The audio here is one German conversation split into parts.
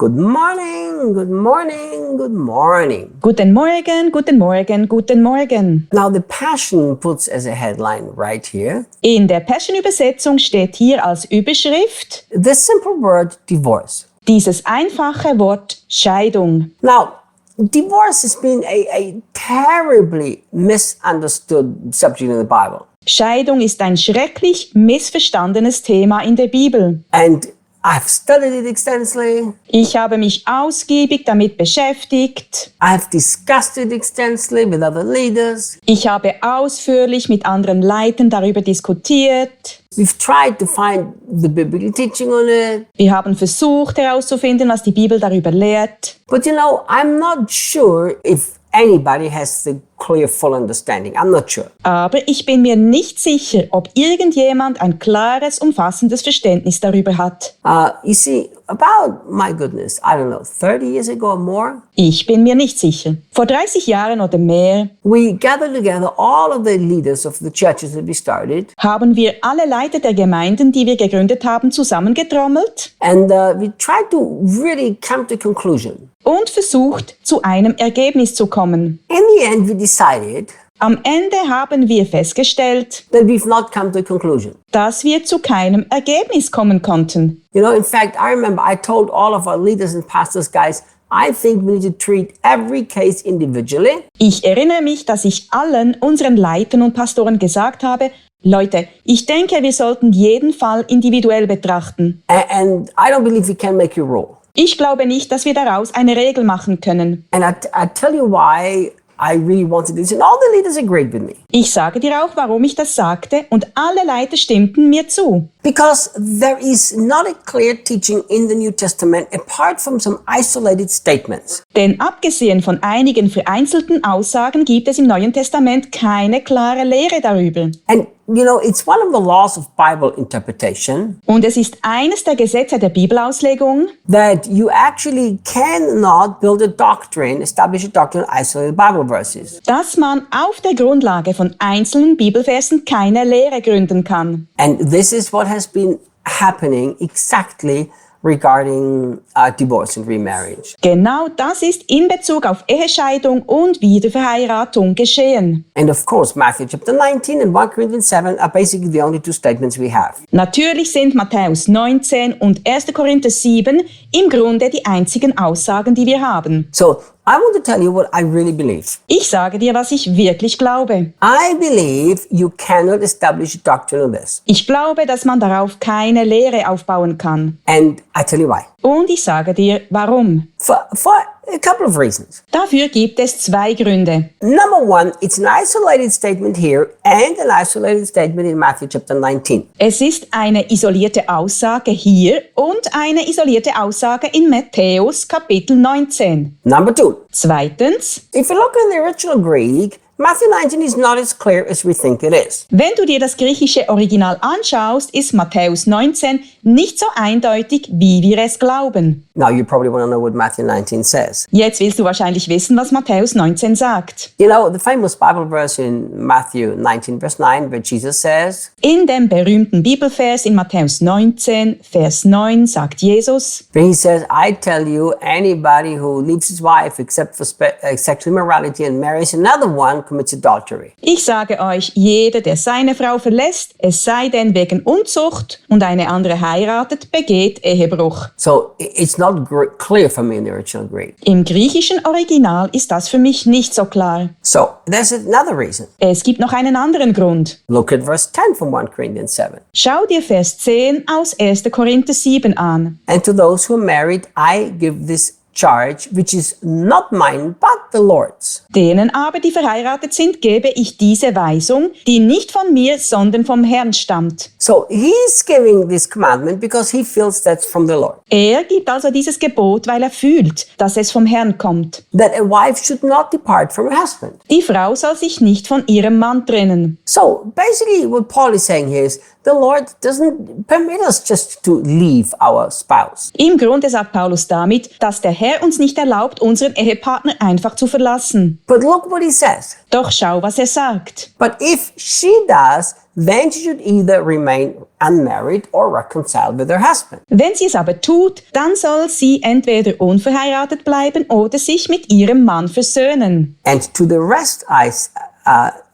Good morning, good morning, good morning. Guten Morgen, guten Morgen, guten Morgen. Now the Passion puts as a headline right here In der Passion Übersetzung steht hier als Überschrift the simple word divorce. dieses einfache Wort Scheidung. Now, divorce has been a terribly misunderstood subject in the Bible. Scheidung ist ein schrecklich missverstandenes Thema in der Bibel. And I've studied it extensively. Ich habe mich ausgiebig damit beschäftigt. I've discussed it extensively with other leaders. Ich habe ausführlich mit anderen Leitern darüber diskutiert. We've tried to find the biblical teaching on it. Wir haben versucht herauszufinden, was die Bibel darüber lehrt. But I'm not sure if anybody has the clear, full understanding. I'm not sure. Aber ich bin mir nicht sicher, ob irgendjemand ein klares, umfassendes Verständnis darüber hat. You see, about, my goodness, I don't know, 30 years ago or more, Ich bin mir nicht sicher. Vor 30 Jahren oder mehr we gathered together all of the leaders of the churches that we started, haben wir alle Leiter der Gemeinden, die wir gegründet haben, zusammengetrommelt and we tried to really come to a conclusion. und versucht, zu einem Ergebnis zu kommen. In the end, we decided Am Ende haben wir festgestellt, that we've not come to a conclusion. dass wir zu keinem Ergebnis kommen konnten. In fact, I remember I told all of our leaders and pastors, guys, I think we need to treat every case individually. Ich erinnere mich, dass ich allen unseren Leitern und Pastoren gesagt habe, Leute, ich denke, wir sollten jeden Fall individuell betrachten. And I don't believe we can make a rule. Ich glaube nicht, dass wir daraus eine Regel machen können. And I tell you why I really wanted this, and all the leaders agreed with me. Ich sage dir auch, warum ich das sagte, und alle Leiter stimmten mir zu. Because there is not a clear teaching in the New Testament apart from some isolated statements. Denn abgesehen von einigen vereinzelten Aussagen gibt es im Neuen Testament keine klare Lehre darüber. And it's one of the laws of Bible interpretation Und es ist eines der Gesetze der Bibelauslegung, that you actually cannot build a doctrine, establish a doctrine, isolated Bible verses. dass man auf der Grundlage von einzelnen Bibelversen keine Lehre gründen kann. And this is what has been happening exactly regarding divorce and remarriage. Genau das ist in Bezug auf Ehescheidung und Wiederverheiratung geschehen. And of course, Matthew chapter 19 and 1 Corinther 7 are basically the only two statements we have. Natürlich sind Matthäus 19 und 1. Korinther 7 im Grunde die einzigen Aussagen, die wir haben. So I want to tell you what I really believe. Ich sage dir, was ich wirklich glaube. I believe you cannot establish a doctrine on this. Ich glaube, dass man darauf keine Lehre aufbauen kann. And I tell you why. Und ich sage dir, warum. For a couple of reasons. Dafür gibt es zwei Gründe. Number one, it's an isolated statement here and an isolated statement in Matthew chapter 19. Es ist eine isolierte Aussage hier und eine isolierte Aussage in Matthäus Kapitel 19. Number two, Zweitens, if you look in the original Greek, Matthew 19 is not as clear as we think it is. wenn du dir das griechische Original anschaust, ist Matthäus 19 nicht so eindeutig, wie wir es glauben. Now you probably want to know what Matthew 19 says. Jetzt willst du wahrscheinlich wissen, was Matthäus 19 sagt. The famous Bible verse in Matthew 19 verse 9 where Jesus says, In dem berühmten Bibelvers in Matthäus 19, Vers 9 sagt Jesus, where he says, I tell you, anybody who leaves his wife except for sexual immorality and marries another one commits adultery. ich sage euch, jeder, der seine Frau verlässt, es sei denn wegen Unzucht und eine andere heiratet, begeht Ehebruch. So it's not clear for me in the original Greek. Im griechischen Original ist das für mich nicht so klar. So there's another reason. Es gibt noch einen anderen Grund. Look at verse 10 from 1 Corinthians 7. Schau dir Vers 10 aus 1. Korinther 7 an. And to those who are married, I give this charge, which is not mine, but the Lord's. Denen aber, die verheiratet sind, gebe ich diese Weisung, die nicht von mir, sondern vom Herrn stammt. So he's giving this commandment because he feels that's from the Lord. Er gibt also dieses Gebot, weil er fühlt, dass es vom Herrn kommt. That a wife should not depart from her husband. Die Frau soll sich nicht von ihrem Mann trennen. So basically what Paul is saying here is the Lord doesn't permit us just to leave our spouse. Im Grunde sagt Paulus damit, dass der Herr uns nicht erlaubt, unseren Ehepartner einfach zu verlassen. But look what he says. Doch schau, was er sagt. But if she does, then she should either remain unmarried or reconciled with her husband. Wenn sie es aber tut, dann soll sie entweder unverheiratet bleiben oder sich mit ihrem Mann versöhnen. And to the rest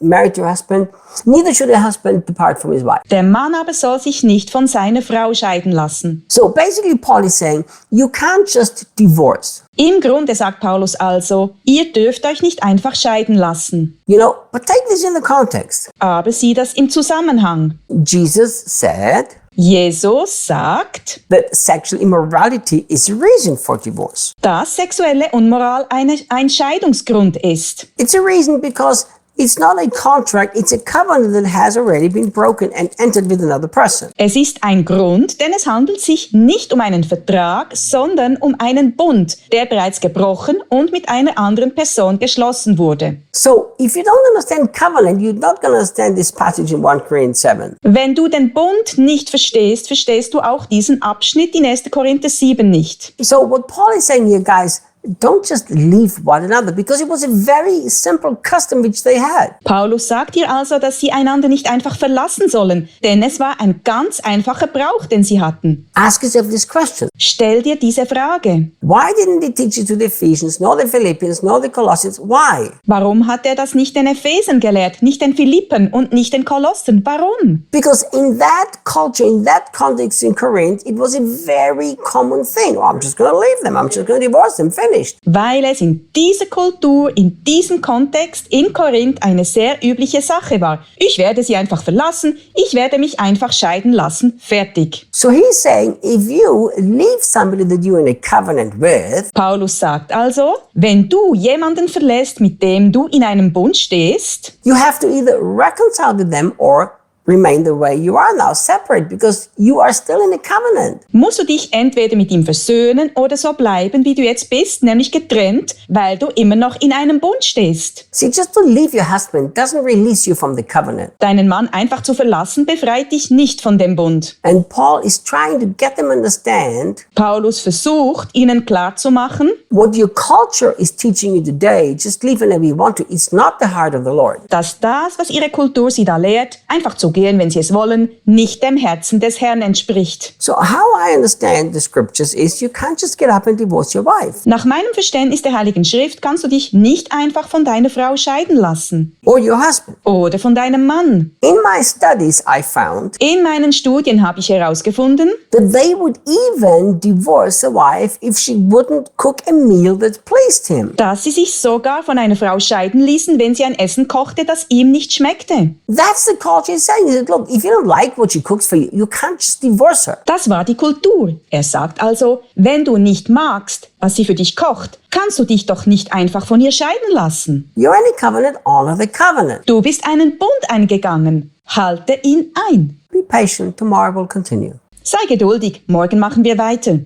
married to your husband, neither should the husband depart from his wife. Der Mann aber soll sich nicht von seiner Frau scheiden lassen. So basically Paul is saying, you can't just divorce. Im Grunde sagt Paulus also, ihr dürft euch nicht einfach scheiden lassen. You know, but take this in the context. Aber sieh das im Zusammenhang. Jesus said Jesus sagt, that sexual immorality is a reason for divorce. dass sexuelle Unmoral ein Scheidungsgrund ist. It's a reason because it's not a contract, it's a covenant that has already been broken and entered with another person. Es ist ein Grund, denn es handelt sich nicht um einen Vertrag, sondern um einen Bund, der bereits gebrochen und mit einer anderen Person geschlossen wurde. So, if you don't understand covenant, you're not going to understand this passage in 1 Korinther 7. Wenn du den Bund nicht verstehst, verstehst du auch diesen Abschnitt in 1. Korinther 7 nicht. So what Paul is saying here, guys, don't just leave one another, because it was a very simple custom which they had. Paulus sagt hier also, dass sie einander nicht einfach verlassen sollen, denn es war ein ganz einfacher Brauch, den sie hatten. Ask yourself this question. Stell dir diese Frage. Why didn't he teach it to the Ephesians, nor the Philippians, nor the Colossians? Why? Warum hat er das nicht den Ephesern gelehrt, nicht den Philippern und nicht den Kolossern? Warum? Because in that culture, in that context in Corinth, it was a very common thing. Oh, I'm just going to leave them. I'm just going to divorce them. Finished. Weil es in dieser Kultur, in diesem Kontext in Korinth eine sehr übliche Sache war. Ich werde sie einfach verlassen, ich werde mich einfach scheiden lassen, fertig. So he's saying, if you leave somebody that you're in a covenant with, Paulus sagt also, wenn du jemanden verlässt, mit dem du in einem Bund stehst, you have to either reconcile with them or remain the way you are now, separate, because you are still in a covenant. musst du dich entweder mit ihm versöhnen oder so bleiben, wie du jetzt bist, nämlich getrennt, weil du immer noch in einem Bund stehst. See, just to leave your husband doesn't release you from the covenant. Deinen Mann einfach zu verlassen, befreit dich nicht von dem Bund. And Paul is trying to get them to understand Paulus versucht, ihnen klarzumachen, what your culture is teaching you today, just leave whenever you want to. It's not the heart of the Lord. dass das, was ihre Kultur sie da lehrt, einfach zu gehen, wenn sie es wollen, nicht dem Herzen des Herrn entspricht. So how I understand the scriptures is you can't just get up and divorce your wife Nach meinem Verständnis der Heiligen Schrift kannst du dich nicht einfach von deiner Frau scheiden lassen or your husband. oder von deinem Mann. In my studies, I found In meinen Studien habe ich herausgefunden, that they would even divorce a wife if she wouldn't cook a meal that pleased him. dass sie sich sogar von einer Frau scheiden ließen, wenn sie ein Essen kochte, das ihm nicht schmeckte. That's the culture he's saying. He said, look, if you don't like what she cooks for you, you can't just divorce her. Das war die Kultur. Er sagt also, wenn du nicht magst, was sie für dich kocht, kannst du dich doch nicht einfach von ihr scheiden lassen. You're in a covenant, honor the covenant. Du bist einen Bund eingegangen. Halte ihn ein. Be patient, tomorrow will continue. Sei geduldig, morgen machen wir weiter.